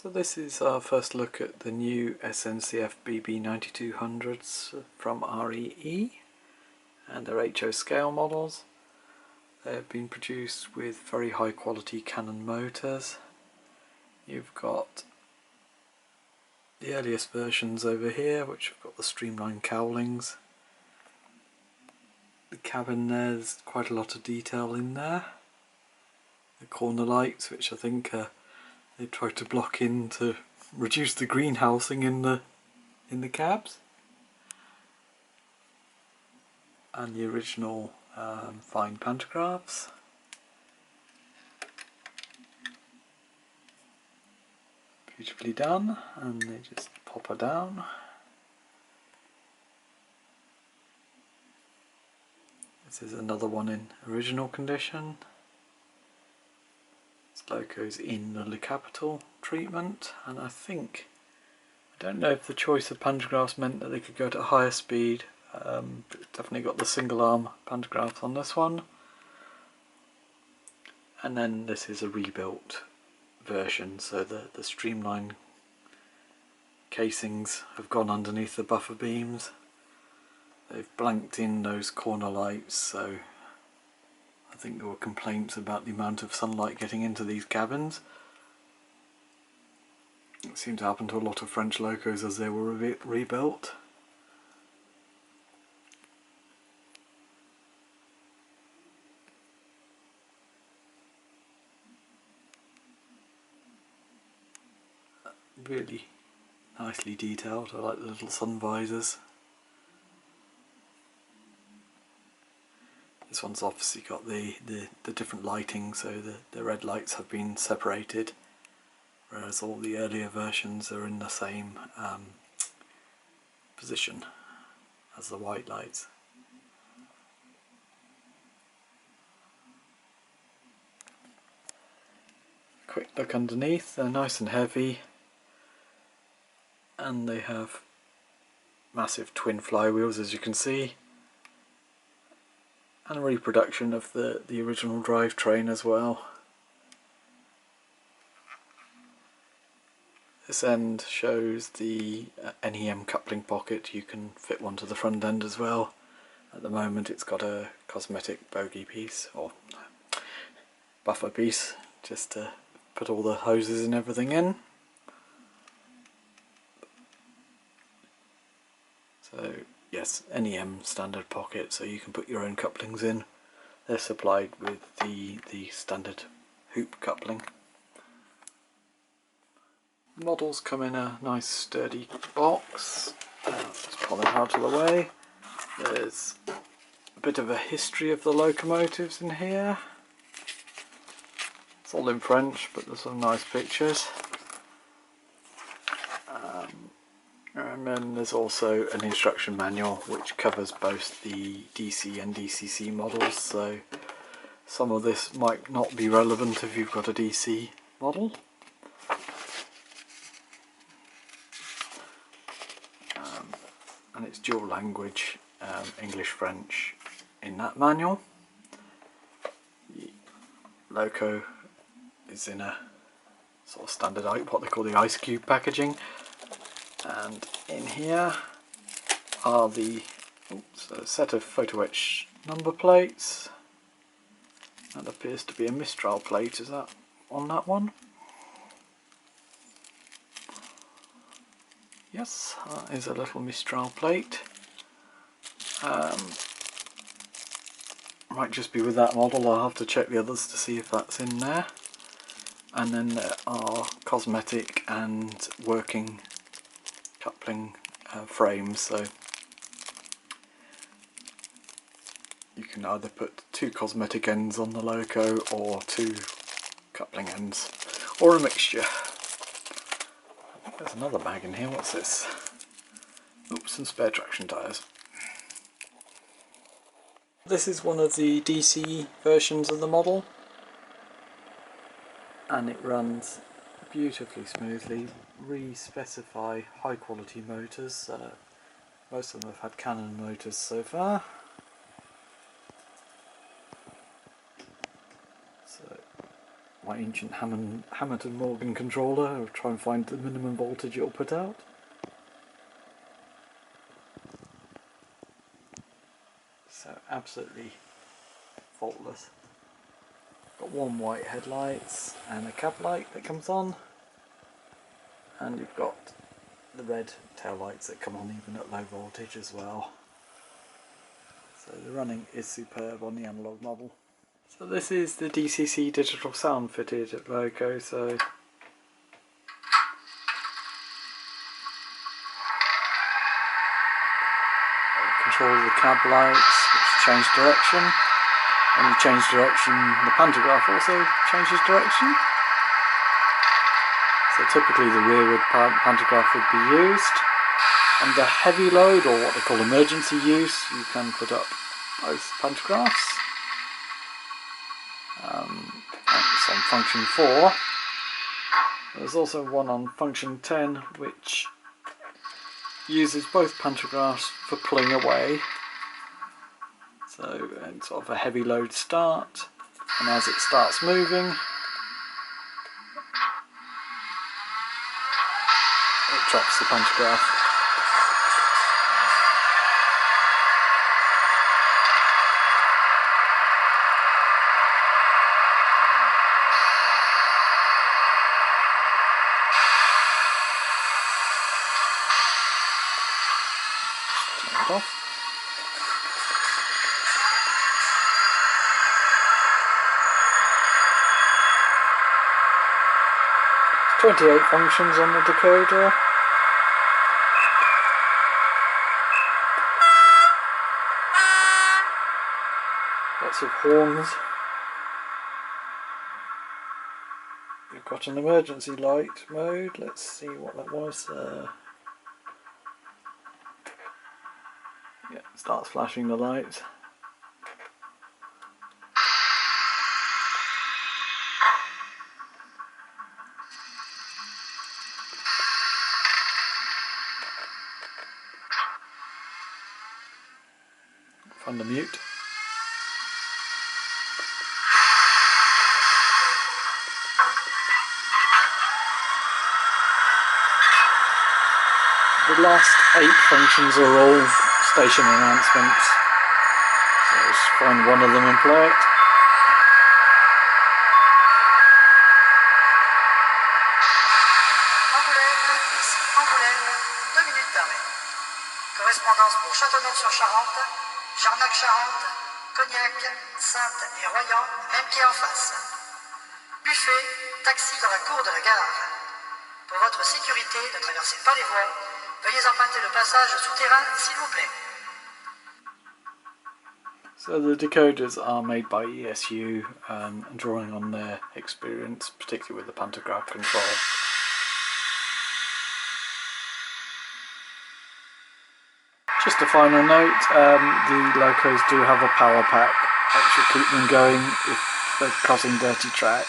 So this is our first look at the new SNCF BB9200s from REE and their HO scale models. They have been produced with very high quality Canon motors. You've got the earliest versions over here, which have got the streamlined cowlings. The cabin, there's quite a lot of detail in there. The corner lights, which I think they tried to block in to reduce the greenhousing in the cabs, and the original fine pantographs. Beautifully done, and they just pop her down. This is another one in original condition. Loco's in the capital treatment, and I don't know if the choice of pantographs meant that they could go to a higher speed, but definitely got the single arm pantographs on this one. And then this is a rebuilt version, so the streamline casings have gone underneath the buffer beams. They've blanked in those corner lights, so I think there were complaints about the amount of sunlight getting into these cabins. It seemed to happen to a lot of French locos as they were rebuilt. Really nicely detailed. I like the little sun visors. This one's obviously got the different lighting, so the red lights have been separated, whereas all the earlier versions are in the same position as the white lights. Quick look underneath, they're nice and heavy, and they have massive twin flywheels, as you can see, and a reproduction of the original drivetrain as well. This end shows the NEM coupling pocket. You can fit one to the front end as well. At the moment it's got a cosmetic bogey piece, or buffer piece, just to put all the hoses and everything in. So yes, NEM standard pocket, so you can put your own couplings in. They're supplied with the standard hoop coupling. Models come in a nice sturdy box. Just pull them out of the way. There's a bit of a history of the locomotives in here. It's all in French, but there's some nice pictures. And then there's also an instruction manual which covers both the DC and DCC models, so some of this might not be relevant if you've got a DC model. And it's dual language, English, French in that manual. The loco is in a sort of standard, what they call the ice cube packaging. And in here are a set of photo etch number plates. That appears to be a Mistral plate, is that on that one? Yes, that is a little Mistral plate. Might just be with that model, I'll have to check the others to see if that's in there. And then there are cosmetic and working coupling frames, so you can either put two cosmetic ends on the loco or two coupling ends, or a mixture. There's another bag in here, what's this? Oops, some spare traction tyres. This is one of the DC versions of the model, and it runs beautifully smoothly. Re-specify high quality motors. Most of them have had Canon motors so far. So my ancient Hamilton Morgan controller. I'll try and find the minimum voltage it'll put out. So absolutely faultless. Got one white headlights and a cab light that comes on, and you've got the red tail lights that come on even at low voltage as well. So the running is superb on the analogue model. So this is the DCC digital sound fitted at Loco. So control the cab lights, which change direction. When you change direction, the pantograph also changes direction. So typically the rearward pantograph would be used. Under heavy load, or what they call emergency use, you can put up both pantographs. That's on function 4. There's also one on function 10 which uses both pantographs for pulling away. So it's sort of a heavy load start, and as it starts moving, it drops the pantograph. Turn it off. There's 28 functions on the decoder. Lots of horns. We've got an emergency light mode. Let's see what that was. Yeah, it starts flashing the lights. Find the mute. The last 8 functions are all station announcements, so let's find one of them and play it. Angoulême, 2 minutes d'arrêt. Correspondance pour Châteauneuf-sur-Charente, Jarnac-Charente, Cognac, Saintes et Royan, même pied en face. Buffet, taxi dans la cour de la gare. Pour votre sécurité, ne traversez pas les voies. Veuillez emprunter le passage souterrain, s'il vous plaît. So the decoders are made by ESU, drawing on their experience, particularly with the pantograph control. Just a final note, the locos do have a power pack, which will keep them going if they're crossing dirty track.